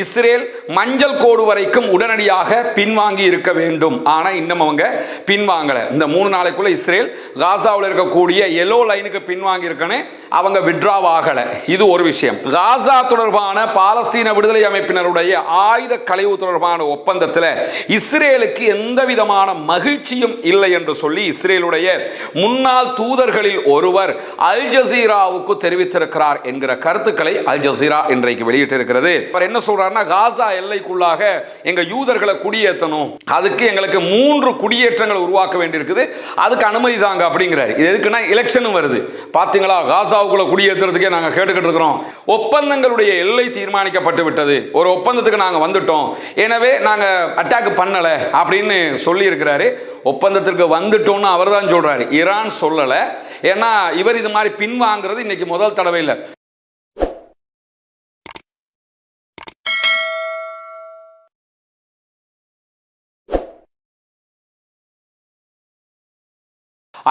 Israel மஞ்சள் கோடு வரைக்கும் உடனடியாக பின்வாங்கி இருக்க வேண்டும். ஆனால் இன்னும் அவங்க பின்வாங்கல. இந்த 3 நாளைக்குள்ள இஸ்ரேல் காசாவில் இருக்கக்கூடிய எல்லோ லைனுக்கு பின்வாங்கி இருக்கணும், அவங்க விட்ராவ் ஆகல. இது ஒரு விஷயம். காசா தொடர்பான பாலஸ்தீன விடுதலை அமைப்பினருடைய ஆயுத களைவு தொடர்பான ஒப்பந்தத்தில் இஸ்ரேலுக்கு எந்த விதமான மகிழ்ச்சியும் இல்லை என்று சொல்லி இஸ்ரேலுடைய முன்னாள் தூதர்களில் ஒருவர் அல் ஜசீராவுக்கு தெரிவித்திருக்கிறார் என்கிற கருத்துக்களை அல் ஜசீரா இன்றைக்கு வெளியிட்டிருக்கிறது. அவர் என்ன சொல்றாருன்னா, காசா எல்லைக்குள்ளாக எங்க யூதர்களை குடியேற்றணும், அதுக்கு எங்களுக்கு 3 குடியேற்றங்கள் உருவாக்க வேண்டியிருக்குது, அதுக்கு அனுமதி தாங்க அப்படிங்கிறாரு. இது எதுக்குன்னா எலெக்ஷனும் வருது பாத்தீங்களா, காசாவுக்குள்ள குடியேற்றுறதுக்கே நாங்க கேட்டுக்கிட்டு இருக்கிறோம். ஒப்பந்தங்களுடைய எல்லை தீர்மானிக்கப்பட்டு விட்டது, ஒரு ஒப்பந்தத்துக்கு நாங்க வந்துட்டோம், எனவே நாங்க அட்டாக் பண்ணல அப்படின்னு சொல்லி இருக்கிறாரு. ஒப்பந்தத்திற்கு வந்துட்டோம்னு அவர் தான் சொல்றாரு, ஈரான் சொல்லல. ஏன்னா இவர் இது மாதிரி பின்வாங்கிறது இன்னைக்கு முதல் தடவை இல்லை.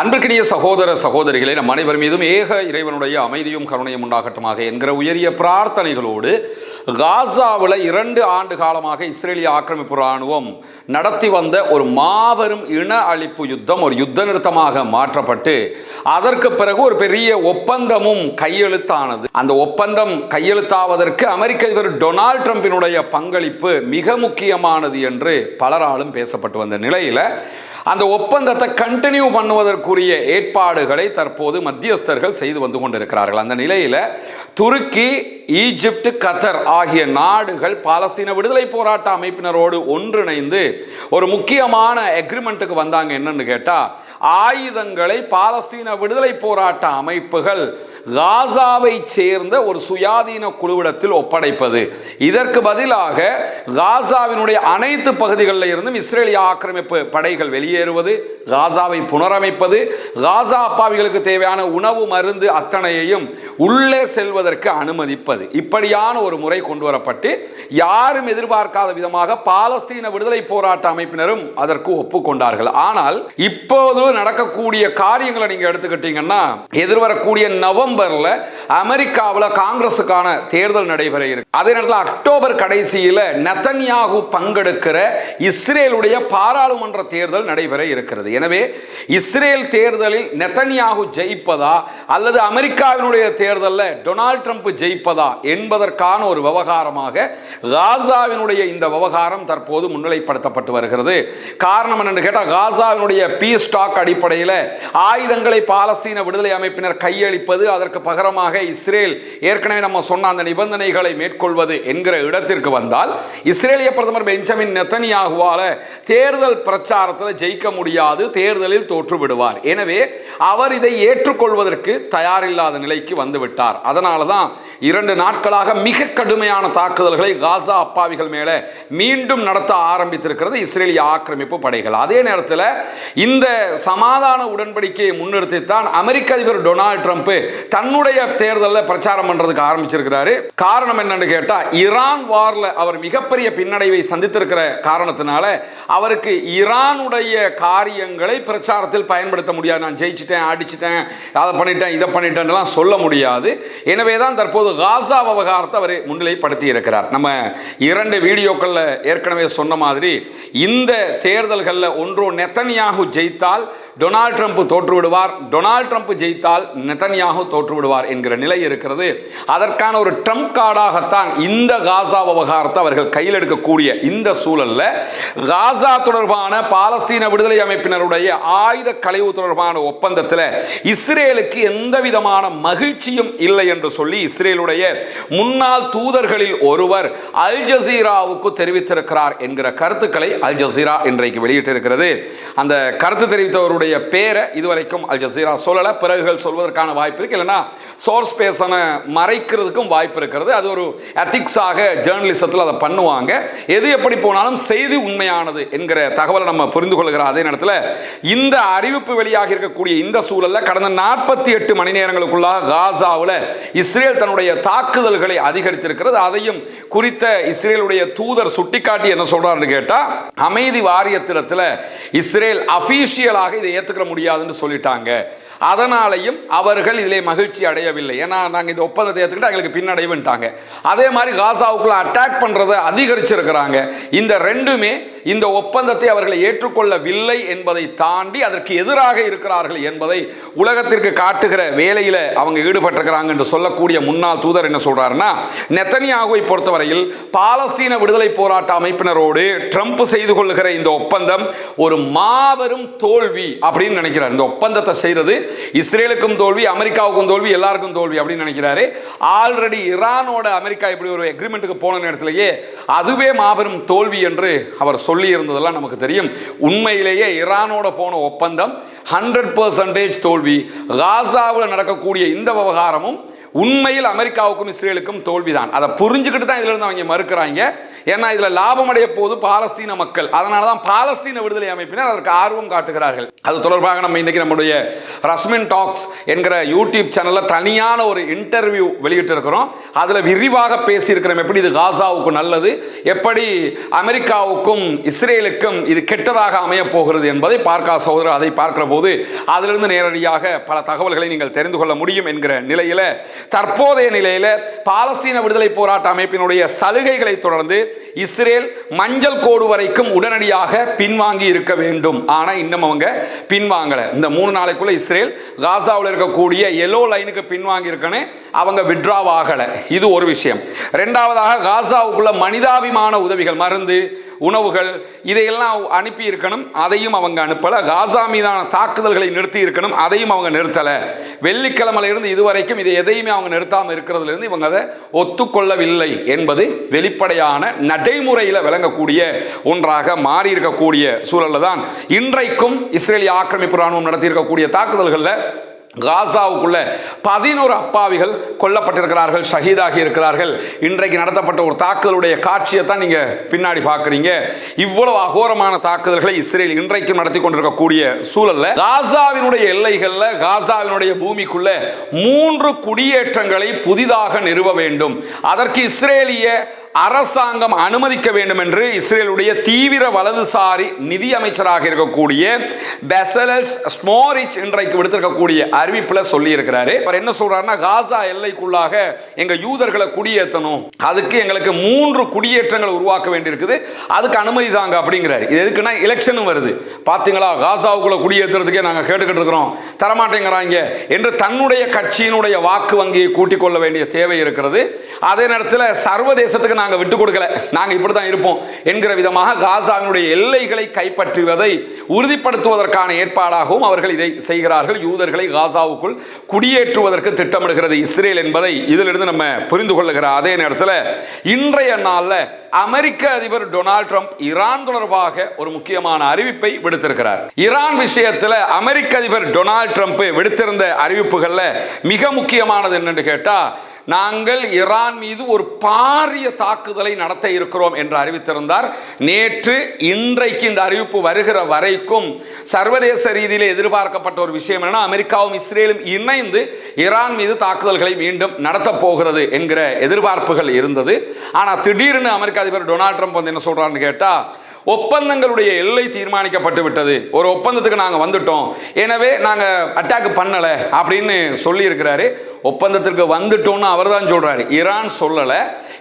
அன்பிற்கினிய சகோதர சகோதரிகளே, நம் அனைவர் மீதும் ஏக இறைவனுடைய அமைதியும் கருணையும் உண்டாகட்டுமாக என்கிற உயரிய பிரார்த்தனைகளோடு, காசாவில் 2 ஆண்டு காலமாக இஸ்ரேலிய ஆக்கிரமிப்பு இராணுவம் நடத்தி வந்த ஒரு மாபெரும் இன அழிப்பு யுத்தம் ஒரு யுத்த நிறுத்தமாக மாற்றப்பட்டு அதற்கு பிறகு ஒரு பெரிய ஒப்பந்தமும் கையெழுத்தானது. அந்த ஒப்பந்தம் கையெழுத்தாவதற்கு அமெரிக்க அதிபர் டொனால்ட் ட்ரம்பினுடைய பங்களிப்பு மிக முக்கியமானது என்று பலராலும் பேசப்பட்டு வந்த நிலையில் அந்த ஒப்பந்தத்தை கண்டினியூ பண்ணுவதற்குரிய ஏற்பாடுகளை தற்போது மத்தியஸ்தர்கள் செய்து வந்து கொண்டிருக்கிறார்கள். அந்த நிலையில் துருக்கி, ஈஜிப்ட், கத்தர் ஆகிய நாடுகள் பாலஸ்தீன விடுதலை போராட்ட அமைப்பினரோடு ஒன்றிணைந்து ஒரு முக்கியமான அக்ரிமெண்ட்டுக்கு வந்தாங்க. என்னன்னு கேட்டா, ஆயுதங்களை பாலஸ்தீன விடுதலை போராட்ட அமைப்புகள் காசாவை சேர்ந்த ஒரு சுயாதீன குழுவிடத்தில் ஒப்படைப்பது, இதற்கு பதிலாக காசாவினுடைய அனைத்து பகுதிகளில் இருந்தும் இஸ்ரேலிய ஆக்கிரமிப்பு படைகள் வெளியேறுவது, காசாவை புனரமைப்பது, காசா அப்பாவிகளுக்கு தேவையான உணவு மருந்து அத்தனையையும் உள்ளே செல்வதற்கு அனுமதிப்பது, இப்படியான ஒரு முறை கொண்டு வரப்பட்டு யாரும் எதிர்பார்க்காத விதமாக பாலஸ்தீன விடுதலை போராட்ட அமைப்பினரும் அதற்கு ஒப்புக்கொண்டார்கள். ஆனால் இப்போது நடக்கக்கூடிய காரியங்களை நீங்க எடுத்துக்கிட்டீங்கன்னா, எதிர்வரக்கூடிய நவம்பர்ல அமெரிக்காவில் காங்கிரஸுக்கான தேர்தல் நடைபெற இருக்கு. அதே நேரத்தில் அக்டோபர் கடைசியில் நெதன்யாகு பங்கெடுக்கிற இஸ்ரேலுடைய பாராளுமன்ற தேர்தல் நடைபெற இருக்கிறது. எனவே இஸ்ரேல் தேர்தலில் நெதன்யாகு ஜெயிப்பதா அல்லது அமெரிக்காவினுடைய தேர்தலில் டொனால்ட் ட்ரம்ப் ஜெயிப்பதா என்பதற்கான ஒரு விவகாரமாக காசாவினுடைய இந்த விவகாரம் தற்போது முன்னிலைப்படுத்தப்பட்டு வருகிறது. காரணம் என்னன்னு கேட்டால், காசாவினுடைய பீஸ் டாக் அடிப்படையில் ஆயுதங்களை பாலஸ்தீன விடுதலை அமைப்பினர் கையளிப்பது, அதற்கு பகரமாக இஸ்ரேல் ஏற்கனவே நம்ம சொன்ன அந்த நிபந்தனைகளை மேற்கொள்வது என்கிற இடத்திற்கு வந்தால், இஸ்ரேலிய பிரதமர் பெஞ்சமின் நெதன்யாகுவால தேர்தல் பிரச்சாரத்தில் ஜெயிக்க முடியாது, தேர்தலில் தோற்று விடுவார். எனவே அவர் இதை ஏற்றுக்கொள்வதற்கு தயாரில்லாத நிலைக்கு வந்துவிட்டார். அதனால தான் 2 நாட்களாக மிக கடுமையான தாக்குதல்களை காசா அப்பாவிகள் மேலே மீண்டும் நடத்த ஆரம்பித்திருக்கிறது இஸ்ரேலிய ஆக்கிரமிப்பு படைகள். அதே நேரத்தில் இந்த சமாதான உடன்படிக்கையை முன்னிறுத்தித்தான் அமெரிக்க அதிபர் டொனால்ட் ட்ரம்ப் தன்னுடைய தேர்தலில் பிரச்சாரம் பண்றதுக்கு ஆரம்பிச்சிருக்கிறாரு. காரணம் என்னன்னு கேட்டா, ஈரான் வார்ல அவர் மிகப்பெரிய பின்னடைவை சந்தித்திருக்கிற காரணத்தினால அவருக்கு ஈரானுடைய காரியங்களை பிரச்சாரத்தில் பயன்படுத்த முடியாது. நான் ஜெயிச்சிட்டேன், அடிச்சிட்டேன், அதை பண்ணிட்டேன், இதை பண்ணிட்டேன் சொல்ல முடியாது. எனவே தான் தற்போது காசா விவகாரத்தை அவர் முன்னிலைப்படுத்தி இருக்கிறார். நம்ம 2 வீடியோக்கள்ல ஏற்கனவே சொன்ன மாதிரி, இந்த தேர்தல்களில் ஒன்றோ நெதன்யாகு ஜெயித்தால் டொனால்ட் ட்ரம்ப் தோற்று விடுவார், டொனால்ட் ட்ரம்ப் ஜெயித்தால் நெதன்யாகு தோற்று விடுவார் என்கிற நிலை இருக்கிறது. அதற்கான ஒரு ட்ரம்ப் கார்டாகத்தான் இந்த காசா விவகாரத்தை அவர்கள் கையில் எடுக்கக்கூடிய இந்த சூழல்ல, காசா தொடர்பான பாலஸ்தீன விடுதலை அமைப்பினருடைய ஆயுத களைவு தொடர்பான ஒப்பந்தத்தில் இஸ்ரேலுக்கு எந்த விதமான மகிழ்ச்சியும் இல்லை என்று சொல்லி இஸ்ரேலுடைய முன்னாள் தூதர்களில் ஒருவர் அல் ஜசீராவுக்கு தெரிவித்திருக்கிறார் என்கிற கருத்துக்களை அல் ஜசீரா இன்றைக்கு வெளியிட்டிருக்கிறது. அந்த கருத்து தெரிவித்தவருடைய பேரை இதுவரைக்கும் அல் ஜசீரா சொல்லல, பிறகுகள் சொல்வதற்கான வாய்ப்பு இருக்கு, இல்லைன்னா சோர்ஸ் பேசன மறைக்கிறதுக்கும் வாய்ப்பு இருக்கிறது. அது ஒரு எத்திக்ஸாக ஜேர்னலிசத்தில் அதை பண்ணுவாங்க. எது எப்படி போனாலும் செய்தி உண்மையானது என்கிற தகவலை நம்ம புரிந்து கொள்கிற அதே நேரத்தில் இந்த அறிவிப்பு வெளியாக இருக்கக்கூடிய இந்த சூழலில் கடந்த 48 மணி நேரங்களுக்குள்ளாக காசாவில் இஸ்ரேல் தன்னுடைய தாக்குதல்களை அதிகரித்திருக்கிறது. அதையும் குறித்த இஸ்ரேலுடைய தூதர் சுட்டிக்காட்டி என்ன சொல்றாருன்னு கேட்டா, அமைதி வாரியத்திடத்தில் இஸ்ரேல் அபிஷியலாக இதை ஏற்றுக்கிற முடியாதுன்னு சொல்லிட்டாங்க. அதனாலையும் அவர்கள் இதிலே மகிழ்ச்சி அடையவில்லை. ஏன்னா நாங்கள் இந்த ஒப்பந்தத்தை ஏற்றுக்கிட்டு எங்களுக்கு பின்னடைவுன்ட்டாங்க. அதே மாதிரி காசாவுக்குள்ள அட்டாக் பண்ணுறதை அதிகரிச்சிருக்கிறாங்க. இந்த ரெண்டுமே இந்த ஒப்பந்தத்தை அவர்களை ஏற்றுக்கொள்ளவில்லை என்பதை தாண்டி அதற்கு எதிராக இருக்கிறார்கள் என்பதை உலகத்திற்கு காட்டுகிற வேலையில் அவங்க ஈடுபட்டிருக்கிறாங்க என்று சொல்லக்கூடிய முன்னாள் தூதர் என்ன சொல்றாருன்னா, நெத்தனியாகுவை பொறுத்தவரையில் பாலஸ்தீன விடுதலை போராட்ட அமைப்பினரோடு ட்ரம்ப் செய்து கொள்ளுகிற இந்த ஒப்பந்தம் ஒரு மாபெரும் தோல்வி அப்படின்னு நினைக்கிறார். இந்த ஒப்பந்தத்தை செய்யறது இஸ்ரேலுக்கும் தோல்வி, அமெரிக்காவுக்கும் தோல்வி, எல்லாருக்கும் தோல்வி அப்படின்னு நினைக்கிறாரு. ஆல்ரெடி ஈரானோட அமெரிக்கா இப்படி ஒரு அக்ரிமெண்ட்டுக்கு போன நேரத்திலேயே அதுவே மாபெரும் தோல்வி என்று அவர் சொல்லி இருந்ததெல்லாம் நமக்கு தெரியும். உண்மையிலேயே ஈரானோட போன ஒப்பந்தம் 100% தோல்வி. காசாவில் நடக்கக்கூடிய இந்த விவகாரமும் உண்மையில் அமெரிக்காவுக்கும் இஸ்ரேலுக்கும் தோல்விதான். அதை புரிஞ்சுக்கிட்டு தான் இதுல இருந்து அவங்க மறுக்கிறாங்க. ஏன்னா இதுல லாபம் அடைய போது பாலஸ்தீன மக்கள். அதனாலதான் பாலஸ்தீன விடுதலை அமைப்பினர் அதற்கு ஆர்வம் காட்டுகிறார்கள். அது தொடர்பாக நம்ம இன்னைக்கு நம்முடைய ரஸ்மின் டாக்ஸ் என்கிற யூடியூப் சேனல்ல தனியான ஒரு இன்டர்வியூ வெளியிட்டு இருக்கிறோம். அதுல விரிவாக பேசி இருக்கிறோம். எப்படி இது காசாவுக்கு நல்லது, எப்படி அமெரிக்காவுக்கும் இஸ்ரேலுக்கும் இது கெட்டதாக அமைய போகிறது என்பதை பார்க்க சகோதரர் அதை பார்க்கிற போது அதிலிருந்து நேரடியாக பல தகவல்களை நீங்கள் தெரிந்து கொள்ள முடியும் என்கிற நிலையில தற்போதைய நிலையில பாலஸ்தீன விடுதலை போராட்ட அமைப்பினுடைய சலுகைகளை தொடர்ந்து இஸ்ரேல் மஞ்சள் கோடு வரைக்கும் உடனடியாக பின்வாங்கி இருக்க வேண்டும். ஆனா இன்னும் அவங்க பின்வாங்கல. இந்த 3 நாளைக்குள்ள இஸ்ரேல் காசாவில் இருக்கக்கூடிய எல்லோ லைனுக்கு பின்வாங்கி இருக்கணும், அவங்க விட்ராவ் ஆகல. இது ஒரு விஷயம். இரண்டாவதாக காசாவுக்குள்ள மனிதாபிமான உதவிகள், மருந்து, உணவுகள் இதையெல்லாம் அனுப்பி இருக்கணும், அதையும் அவங்க அனுப்பல. காசா மீதான தாக்குதல்களை நிறுத்தி இருக்கணும், அதையும் அவங்க நிறுத்தல. வெள்ளிக்கிழமையில இருந்து இதுவரைக்கும் இதை எதையுமே அவங்க நிறுத்தாமல் இருக்கிறதுல இருந்து இவங்க அதை ஒத்துக்கொள்ளவில்லை என்பது வெளிப்படையான நடைமுறையில் விளங்கக்கூடிய ஒன்றாக மாறி இருக்கக்கூடிய சூழல்ல தான் இன்றைக்கும் இஸ்ரேலிய ஆக்கிரமிப்பு ராணுவம் நடத்தி இருக்கக்கூடிய தாக்குதல்களில் காசாவுக்குள்ள 11 அப்பாவிகள் கொல்லப்பட்டிருக்கிறார்கள், ஷஹீதாகி இருக்கிறார்கள். இன்றைக்கு நடத்தப்பட்ட ஒரு தாக்குதலுடைய காட்சியை தான் நீங்க பின்னாடி பார்க்குறீங்க. இவ்வளவு அகோரமான தாக்குதல்களை இஸ்ரேல் இன்றைக்கும் நடத்தி கொண்டிருக்கக்கூடிய சூழல்ல காசாவினுடைய எல்லைகள்ல, காசாவினுடைய பூமிக்குள்ள 3 குடியேற்றங்களை புதிதாக நிறுவ வேண்டும். அதற்கு இஸ்ரேலிய அரசாங்கம் அனுமதிக்க வேண்டும் என்று இஸ்ரேலுடைய தீவிர வலதுசாரி நிதி அமைச்சராக இருக்கக்கூடிய பெசலல் ஸ்மோட்ரிச் இன்றைக்கு விடுத்திருக்கக்கூடிய அறிவிப்புல சொல்லி இருக்கிறாரு. அவர் என்ன சொல்றாருன்னா, காசா எல்லைக்குள்ளாக எங்க யூதர்களை குடியேற்றணும், அதுக்கு எங்களுக்கு 3 குடியேற்றங்கள் உருவாக்க வேண்டியிருக்குது, அதுக்கு அனுமதி தாங்க அப்படிங்கிறாரு. இது எதுக்குன்னா எலெக்ஷனும் வருது பாத்தீங்களா, காசாவுக்குள்ள குடியேற்றுறதுக்கே நாங்க கேட்டுக்கிட்டு இருக்கிறோம், தரமாட்டேங்கிறாங்க என்று தன்னுடைய கட்சியினுடைய வாக்கு வங்கியை கூட்டிக் கொள்ள வேண்டிய தேவை இருக்கிறது. அதே நேரத்தில் சர்வதேசத்துக்கு நாங்கள் விட்டு கொடுக்கல, நாங்கள் இப்படி தான் இருப்போம் என்கிற விதமாக காசாவினுடைய எல்லைகளை கைப்பற்றுவதை உறுதிப்படுத்துவதற்கான ஏற்பாடாகவும் அவர்கள் இதை செய்கிறார்கள். யூதர்களை காசாவுக்குள் குடியேற்றுவதற்கு திட்டமிடுகிறது இஸ்ரேல் என்பதை இதிலிருந்து நம்ம புரிந்து கொள்ளுகிற அதே நேரத்தில் இன்றைய நாளில் அமெரிக்க அதிபர் டொனால்ட் ட்ரம்ப் ஈரான் தொடர்பாக ஒரு முக்கியமான அறிவிப்பை விடுத்திருக்கிறார். ஈரான் விஷயத்தில் அமெரிக்க அதிபர் டொனால்ட் ட்ரம்ப் விடுத்திருந்த அறிவிப்புகளில் மிக முக்கியமானது என்னன்னு கேட்டா, நாங்கள் ஈரான் மீது ஒரு பாரிய தாக்குதலை நடத்த இருக்கிறோம் என்று அறிவித்திருந்தார். நேற்று இன்றைக்கு இந்த அறிவிப்பு வருகிற வரைக்கும் சர்வதேச ரீதியில் எதிர்பார்க்கப்பட்ட ஒரு விஷயம் என்னன்னா, அமெரிக்காவும் இஸ்ரேலும் இணைந்து ஈரான் மீது தாக்குதல்களை மீண்டும் நடத்த போகிறது என்கிற எதிர்பார்ப்புகள் இருந்தது. ஆனால் திடீர்னு அமெரிக்க அதிபர் டொனால்ட் ட்ரம்ப் வந்து என்ன சொல்றாருன்னு கேட்டா, ஒப்பந்தங்களுடைய எல்லை தீர்மானிக்கப்பட்டு விட்டது, ஒரு ஒப்பந்தத்துக்கு நாங்கள் வந்துட்டோம், எனவே நாங்கள் அட்டாக் பண்ணல அப்படின்னு சொல்லி இருக்கிறாரு. ஒப்பந்தத்திற்கு வந்துட்டோம்னு அவர் தான் சொல்றாரு, ஈரான் சொல்லலை.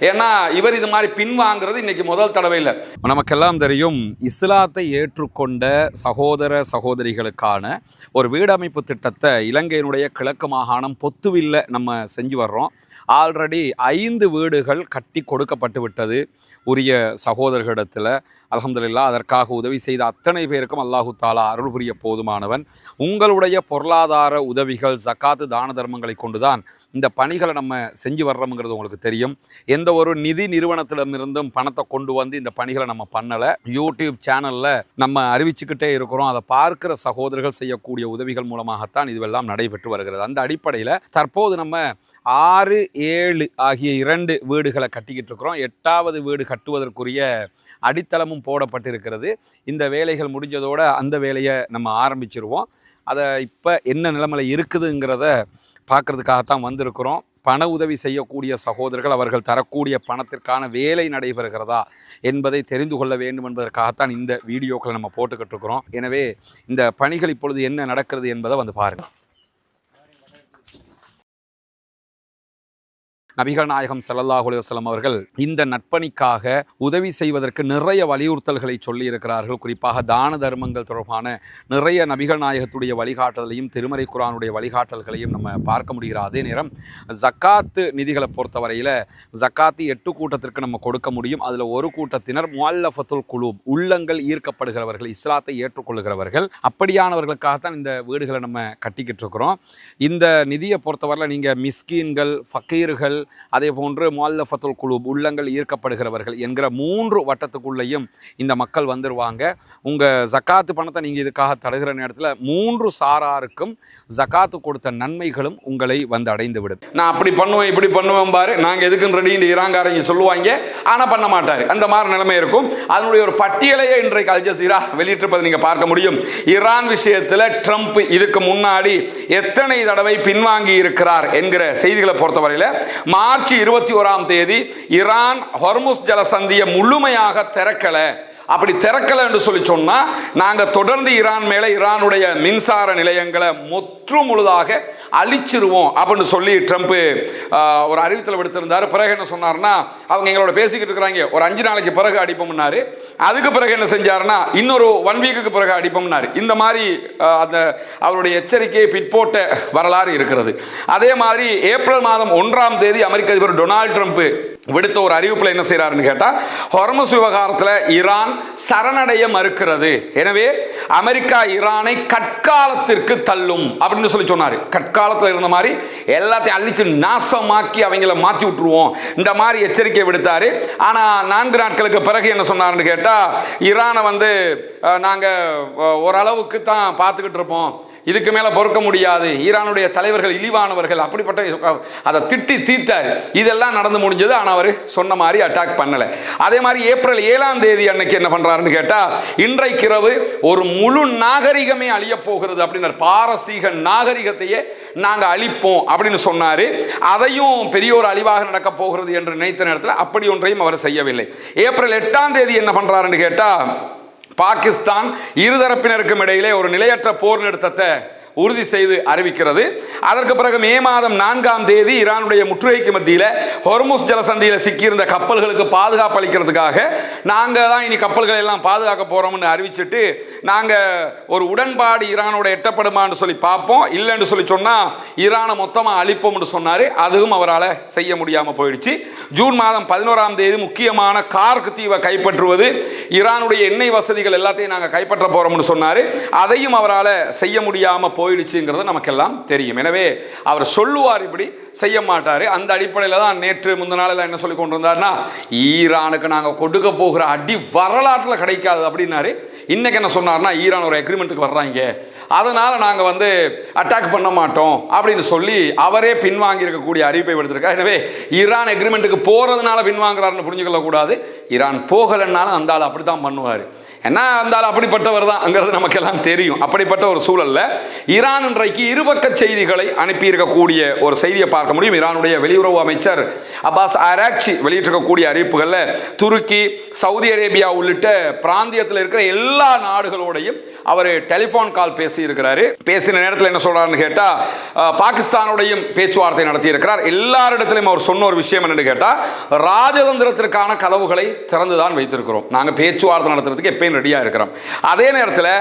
ஏன்னா இவர் இது மாதிரி பின்வாங்கிறது இன்னைக்கு முதல் தடவை இல்லை. நமக்கெல்லாம் தெரியும், இஸ்லாத்தை ஏற்றுக்கொண்ட சகோதர சகோதரிகளுக்கான ஒரு வீடமைப்பு திட்டத்தை இலங்கையினுடைய கிழக்கு மாகாணம் பொத்துவில்ல நம்ம செஞ்சு வர்றோம். ஆல்ரெடி 5 வீடுகள் கட்டி கொடுக்கப்பட்டு விட்டது உரிய சகோதரர்களிடத்தில். அல்ஹம்துலில்லாஹ், அதற்காக உதவி செய்த அத்தனை பேருக்கும் அல்லாஹு தாலா அருள் புரிய போதுமானவன். உங்களுடைய பொருளாதார உதவிகள், ஜக்காத்து, தான தர்மங்களை கொண்டுதான் இந்த பணிகளை நம்ம செஞ்சு வர்றோம்ங்கிறது உங்களுக்கு தெரியும். எந்த ஒரு நிதி நிறுவனத்திடமிருந்தும் பணத்தை கொண்டு வந்து இந்த பணிகளை நம்ம பண்ணலை. யூடியூப் சேனலில் நம்ம அறிவிச்சுக்கிட்டே இருக்கிறோம். அதை பார்க்கிற சகோதரர்கள் செய்யக்கூடிய உதவிகள் மூலமாகத்தான் இதுவெல்லாம் நடைபெற்று வருகிறது. அந்த அடிப்படையில் தற்போது நம்ம 6, 7 ஆகிய 2 வீடுகளை கட்டிக்கிட்டு இருக்கிறோம். 8வது வீடு கட்டுவதற்குரிய அடித்தளமும் போடப்பட்டிருக்கிறது. இந்த வேலைகள் முடிஞ்சதோடு அந்த வேலையை நம்ம ஆரம்பிச்சிருவோம். அதை இப்போ என்ன நிலைமையில் இருக்குதுங்கிறத பார்க்குறதுக்காகத்தான் வந்திருக்கிறோம். பண உதவி செய்யக்கூடிய சகோதரர்கள் அவர்கள் தரக்கூடிய பணத்திற்கான வேலை நடைபெறுகிறதா என்பதை தெரிந்து கொள்ள வேண்டும் என்பதற்காகத்தான் இந்த வீடியோக்களை நம்ம போட்டுக்கிட்டு இருக்கிறோம். எனவே இந்த பணிகள் இப்பொழுது என்ன நடக்கிறது என்பதை வந்து பாருங்கள். நபிகள் நாயகம் ஸல்லல்லாஹு அலைஹி வஸல்லம் அவர்கள் இந்த நட்பணிக்காக உதவி செய்வதற்கு நிறைய வலியுறுத்தல்களை சொல்லி இருக்கிறார்கள். குறிப்பாக தான தர்மங்கள் தொடர்பான நிறைய நபிகள் நாயகத்துடைய வழிகாட்டுதலையும் திருமறை குர்ஆனுடைய வழிகாட்டல்களையும் நம்ம பார்க்க முடிகிறது. அதே நேரம் ஜக்காத்து நிதிகளை பொறுத்தவரையில் ஜக்காத்து 8 கூட்டத்திற்கு நம்ம கொடுக்க முடியும். அதில் ஒரு கூட்டத்தினர் முஅல்லஃபத்துல் குலூப், உள்ளங்கள் ஈர்க்கப்படுகிறவர்கள், இஸ்லாத்தை ஏற்றுக்கொள்கிறவர்கள். அப்படியானவர்களுக்காகத்தான் இந்த வீடுகளை நம்ம கட்டிக்கிட்டு இருக்கிறோம். இந்த நிதியை பொறுத்தவரையில் நீங்கள் மிஸ்கீன்கள், ஃபக்கீர்கள், அதே போன்று முஅல்லஃபத்துல் குலூப், உள்ளங்கள் ஈர்க்கப்படுகிறவர்கள் என்கிற 3 வட்டத்துக்குள்ளேயும் இந்த மக்கள் வந்துருவாங்க. உங்கள் ஜக்காத்து பணத்தை நீங்கள் இதுக்காக தருகிற நேரத்தில் 3 சாராருக்கும் ஜக்காத்து கொடுத்த நன்மைகளும் உங்களை வந்து அடைந்து விடும். நான் அப்படி பண்ணுவேன் இப்படி பண்ணுவேன் பாரு, நாங்கள் எதுக்குன்னு ரெடின்னு ஈரான்காரங்க சொல்லுவாங்க, ஆனால் பண்ண மாட்டார். அந்த மாதிரி நிலைமை இருக்கும். அதனுடைய ஒரு பட்டியலையே இன்றைக்கு அல் ஜசீரா வெளியிட்டிருப்பதை நீங்கள் பார்க்க முடியும். ஈரான் விஷயத்தில் ட்ரம்ப் இதுக்கு முன்னாடி எத்தனை தடவை பின்வாங்கி இருக்கிறார் என்கிற செய்திகளை பொறுத்தவரையில் மார்ச் 21ஆம் தேதி ஈரான் ஹொர்முஸ் ஜலசந்தியை முழுமையாக திறக்கல. அப்படி திறக்கலை என்று சொல்லி சொன்னால் நாங்கள் தொடர்ந்து ஈரான் மேலே ஈரானுடைய மின்சார நிலையங்களை முழுதாக அழிச்சிருவோம் அப்படின்னு சொல்லி ட்ரம்ப் ஒரு அறிவித்தல் விடுத்திருந்தார். பிறகு என்ன சொன்னார்னா, அவங்க எங்களோட பேசிக்கிட்டு இருக்கிறாங்க, ஒரு 5 நாளைக்கு பிறகு அடிப்போம்னாரு. அதுக்கு பிறகு என்ன செஞ்சாருன்னா, இன்னொரு 1 வீக்குக்கு பிறகு அடிப்போம்னாரு. இந்த மாதிரி அந்த அவருடைய எச்சரிக்கையை பிற்போட்ட வரலாறு இருக்கிறது. அதே மாதிரி ஏப்ரல் மாதம் 1ஆம் தேதி அமெரிக்க அதிபர் டொனால்டு ட்ரம்ப் விடுத்த ஒரு அறிவிப்பில் என்ன செய்யறாருன்னு கேட்டால், ஹொர்முஸ் விவகாரத்தில் ஈரான் சரணடைய மறுக்கிறது, எனவே அமெரிக்கா ஈரானை கற்காலத்திற்கு தள்ளும் அப்படின்னு சொல்லி சொன்னார். கற்காலத்தில் இருந்த மாதிரி எல்லாத்தையும் அழிச்சு நாசமாக்கி அவங்கள மாற்றி விட்டுருவோம், இந்த மாதிரி எச்சரிக்கை விடுத்தாரு. ஆனால் 4 நாட்களுக்கு பிறகு என்ன சொன்னார்னு கேட்டால், ஈரானை வந்து நாங்கள் ஓரளவுக்கு தான் பார்த்துக்கிட்டு இருப்போம், இதுக்கு மேலே பொறுக்க முடியாது, ஈரானுடைய தலைவர்கள் இழிவானவர்கள், அப்படிப்பட்ட அதை திட்டி தீர்த்தார். இதெல்லாம் நடந்து முடிஞ்சது. ஆனால் அவர் சொன்ன மாதிரி அட்டாக் பண்ணலை. அதே மாதிரி ஏப்ரல் 7ஆம் தேதி அன்னைக்கு என்ன பண்ணுறாருன்னு கேட்டால், இன்றைக்கு இரவு ஒரு முழு நாகரிகமே அழிய போகிறது அப்படின்னார். பாரசீக நாகரிகத்தையே நாங்கள் அழிப்போம் அப்படின்னு சொன்னார். அதையும் பெரிய ஒரு அழிவாக நடக்க போகிறது என்று நினைத்த நேரத்தில் அப்படி ஒன்றையும் அவர் செய்யவில்லை. ஏப்ரல் 8ஆம் தேதி என்ன பண்ணுறாருன்னு கேட்டால், பாகிஸ்தான் இருதரப்பினருக்கும் இடையிலே ஒரு நிலையற்ற போர் நிறுத்தத்தை உறுதி செய்து அறிவிக்கிறது. அதற்கு பிறகு மே மாதம் 4ஆம் தேதி ஈரானுடைய முற்றுகைக்கு மத்தியில் ஹொர்முஸ் ஜலசந்தியில் சிக்கியிருந்த கப்பல்களுக்கு பாதுகாப்பு அளிக்கிறதுக்காக நாங்கள் தான் இனி கப்பல்களை எல்லாம் பாதுகாக்க போகிறோம்னு அறிவிச்சுட்டு, நாங்கள் ஒரு உடன்பாடு ஈரானோட எட்டப்படுமான்னு சொல்லி பார்ப்போம், இல்லைன்னு சொல்லி சொன்னால் ஈரானை மொத்தமாக அழிப்போம்னு சொன்னார். அதுவும் அவரால் செய்ய முடியாமல் போயிடுச்சு. ஜூன் மாதம் 11ஆம் தேதி முக்கியமான கார்க் தீவை கைப்பற்றுவது, ஈரானுடைய எண்ணெய் வசதிகள் எல்லாத்தையும் நாங்கள் கைப்பற்ற போகிறோம்னு சொன்னார். அதையும் அவரால் செய்ய முடியாமல் போயிடுச்சுங்கிறது நமக்கெல்லாம் தெரியும். எனவே அவர் சொல்லுவார், இப்படி செய்ய மாட்டார். அந்த அடிப்படையில் தான் நேற்று முந்த நாளில் என்ன சொல்லி கொண்டு வந்தார்னா, ஈரானுக்கு நாங்கள் கொடுக்க போகிற அடி வரலாற்றில் கிடைக்காது அப்படின்னாரு. இன்னைக்கு என்ன சொன்னார்னா, ஈரான் ஒரு அக்ரிமெண்ட்டுக்கு வர்றாங்க, அதனால் நாங்கள் வந்து அட்டாக் பண்ண மாட்டோம் அப்படின்னு சொல்லி அவரே பின்வாங்கி இருக்கக்கூடிய அறிவிப்பை விடுத்திருக்கார். எனவே ஈரான் அக்ரிமெண்ட்டுக்கு போகிறதுனால பின்வாங்குறாருன்னு புரிஞ்சுக்கொள்ளக்கூடாது. ஈரான் போகலைன்னாலும் அந்த ஆள் அப்படி தான் பண்ணுவார். ஏன்னா அந்த ஆள் அப்படிப்பட்டவர் தான்ங்கிறது நமக்கெல்லாம் தெரியும். அப்படிப்பட்ட ஒரு சூழலில் ஈரான் இன்றைக்கு இருபக்க செய்திகளை அனுப்பியிருக்கக்கூடிய ஒரு செய்தியை பார்க்க முடியும். ஈரானுடைய வெளியுறவு அமைச்சர் அப்பாஸ் ஆராக்சி வெளியிட்டிருக்கக்கூடிய அறிவிப்புகளில் துருக்கி, சவுதி அரேபியா உள்ளிட்ட பிராந்தியத்தில் இருக்கிற எல்லா நாடுகளோடையும் அவர் டெலிஃபோன் கால் பேசியிருக்கிறாரு. பேசின நேரத்தில் என்ன சொல்றாருன்னு கேட்டால், பாகிஸ்தானோடையும் பேச்சுவார்த்தை நடத்தி இருக்கிறார். எல்லாரிடத்திலும் அவர் சொன்ன ஒரு விஷயம் என்னன்னு கேட்டால், ராஜதந்திரத்திற்கான கதவுகளை திறந்துதான் வைத்திருக்கிறோம், நாங்கள் பேச்சுவார்த்தை நடத்துறதுக்கு எப்பயும் ரெடியாக இருக்கிறோம், அதே நேரத்தில்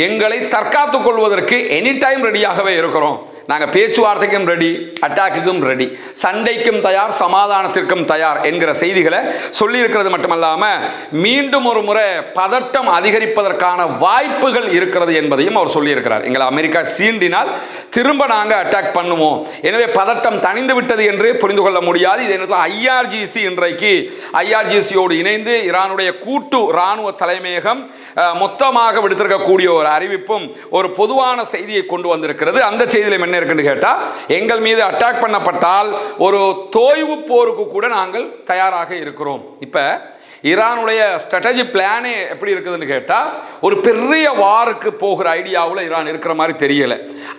எங்களை தற்காத்துக் கொள்வதற்கு எனி டைம் ரெடியாகவே இருக்கிறோம், நாங்கள் பேச்சுவார்த்தைக்கும் ரெடி, அட்டாக்குக்கும் ரெடி, சண்டைக்கும் தயார், சமாதானத்திற்கும் தயார் என்கிற செய்திகளை சொல்லியிருக்கிறது மட்டுமல்லாமல் மீண்டும் ஒரு முறை பதட்டம் அதிகரிப்பதற்கான வாய்ப்புகள் இருக்கிறது என்பதையும் அவர் சொல்லியிருக்கிறார். எங்களை அமெரிக்கா சீண்டினால் திரும்ப நாங்கள் அட்டாக் பண்ணுவோம், எனவே பதட்டம் தணிந்து விட்டது என்று புரிந்து கொள்ள முடியாது. இதே நேரத்தில் ஐஆர்ஜிசி இன்றைக்கு ஐஆர்ஜிசியோடு இணைந்து ஈரானுடைய கூட்டு இராணுவ தலைமையகம் மொத்தமாக விடுத்திருக்கக்கூடிய ஒரு அறிவிப்பும் ஒரு பொதுவான செய்தியை கொண்டு வந்திருக்கிறது. அந்த செய்தியில் என்ன இருக்குன்னு கேட்டால், எங்கள் மீது அட்டாக் பண்ணப்பட்டால் ஒரு தோய்வு போருக்கு கூட நாங்கள் தயாராக இருக்கிறோம். இப்போ ஈரானுடைய ஸ்ட்ராட்டஜி பிளானே எப்படி இருக்குதுன்னு கேட்டால், ஒரு பெரிய வாருக்கு போகிற ஐடியாவில் ஈரான் இருக்கிற மாதிரி தெரியலை.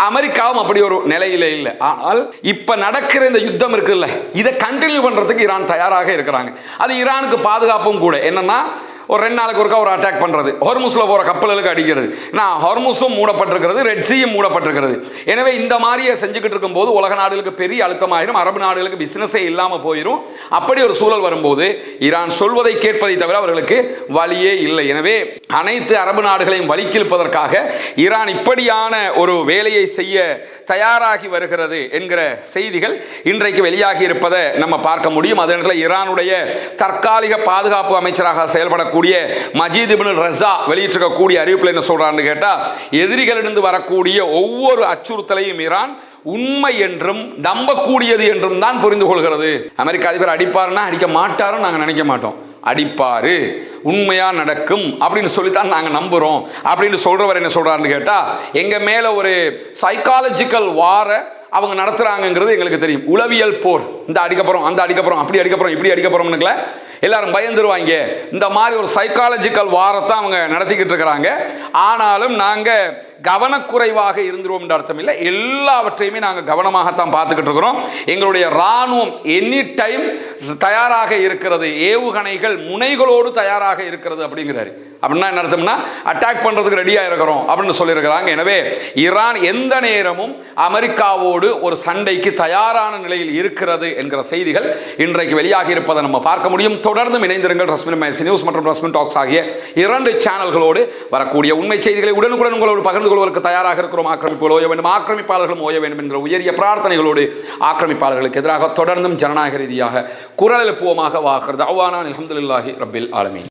அமெரிக்காவும் அப்படி ஒரு நிலையில இல்லை. ஆனால் இப்ப நடக்கிற இந்த யுத்தம் இருக்குல்ல, இதை கண்டினியூ பண்றதுக்கு ஈரான் தயாராக இருக்கிறாங்க. அது ஈரானுக்கு பாதுகாப்பும் கூட. என்னன்னா ஒரு 2 நாளுக்கு ஒருக்கா ஒரு அட்டாக் பண்றது, ஹொர்முஸ்ல போற கப்பல்களுக்கு அடிக்கிறது. ஹொர்முஸும் மூடப்பட்டிருக்கிறது, ரெட் சீயும் மூடப்பட்டிருக்கிறது. எனவே இந்த மாதிரியே செஞ்சுக்கிட்டு இருக்கும் போது உலக நாடுகளுக்கு பெரிய அழுத்தமாயிரும், அரபு நாடுகளுக்கு பிசினஸே இல்லாம போயிடும். அப்படி ஒரு சூழல் வரும்போது ஈரான் சொல்வதை கேட்பதை தவிர அவர்களுக்கு வழியே இல்லை. எனவே அனைத்து அரபு நாடுகளையும் வலிக்கிழுப்பதற்காக ஈரான் இப்படியான ஒரு வேலையை செய்ய தயாராகி வருகிறது என்கிற செய்திகள் இன்றைக்கு வெளியாகி இருப்பதை நம்ம பார்க்க முடியும். அதே நேரத்தில் ஈரானுடைய தற்காலிக பாதுகாப்பு அமைச்சராக செயல்பட மஜீத் இப்னு ரஸா வெளியிட்டிருக்கக்கூடிய அறிவிப்பில் என்ன சொல்றான்னு கேட்டா, எதிரிகளிலிருந்து வரக்கூடிய ஒவ்வொரு அச்சுறுத்தலையும் ஈரான் உண்மை என்றும் நம்பக்கூடியது என்றும் தான் புரிந்து கொள்கிறது. அமெரிக்க அதிபர் அடிப்பாருன்னா அடிக்க மாட்டாரும் நாங்க நினைக்க மாட்டோம், அடிப்பாரு, உண்மையா நடக்கும் அப்படின்னு சொல்லித்தான் நாங்க நம்புறோம் அப்படின்னு சொல்றவர் என்ன சொல்றாருன்னு கேட்டா, எங்க மேல ஒரு சைக்காலஜிக்கல் வார அவங்க நடத்துறாங்கிறது எங்களுக்கு தெரியும். உளவியல் போர், இந்த அடிக்கப்புறம் அந்த அடிக்கப்புறம் அப்படி அடிக்கப்புறம் இப்படி அடிக்கப்புறம்னுங்கள எல்லாரும் பயந்துருவாங்க. இந்த மாதிரி ஒரு சைக்காலஜிக்கல் வாரத்தை அவங்க நடத்திக்கிட்டு இருக்கிறாங்க. ஆனாலும் நாங்க கவனக்குறைவாக இருந்துருவோம் என்ற அர்த்தம் இல்லை, எல்லாவற்றையுமே நாங்கள் கவனமாகத்தான் பார்த்துக்கிட்டு இருக்கிறோம். எங்களுடைய ராணுவம் எனி டைம் தயாராக இருக்கிறது, ஏவுகணைகள் முனைகளோடு தயாராக இருக்கிறது அப்படிங்கிறாரு. அப்படின்னா என்ன அர்த்தம்னா அட்டாக் பண்றதுக்கு ரெடியாக இருக்கிறோம் அப்படின்னு சொல்லியிருக்கிறாங்க. எனவே ஈரான் எந்த நேரமும் அமெரிக்காவோடு ஒரு சண்டைக்கு தயாரான நிலையில் இருக்கிறது என்கிற செய்திகள் இன்றைக்கு வெளியாகி இருப்பதை நம்ம பார்க்க முடியும். தொடர்ந்து இணைந்திருங்கள் ரஸ்மின் மேசி நியூஸ் மற்றும் ரஸ்மின் டாக்ஸ் ஆகிய 2 சேனல்களோடு. வரக்கூடிய உண்மை செய்திகளை உடனுக்குடன் உங்களோடு பகிர்ந்து கொள்வதற்கு தயாராக இருக்கிறோம். ஆக்கிரமிப்புகள் ஓய வேண்டும், ஆக்கிரமிப்பாளர்களும் ஓய வேண்டும் என்கிற உயரிய பிரார்த்தனைகளோடு ஆக்கிரமிப்பாளர்களுக்கு எதிராக தொடர்ந்தும் ஜனநாயக ரீதியாக குரல் எழுப்புவோமாக. வாகிறது அவ்வானா அல்ஹம்துலில்லாஹி ரப்பில் ஆலமீன்.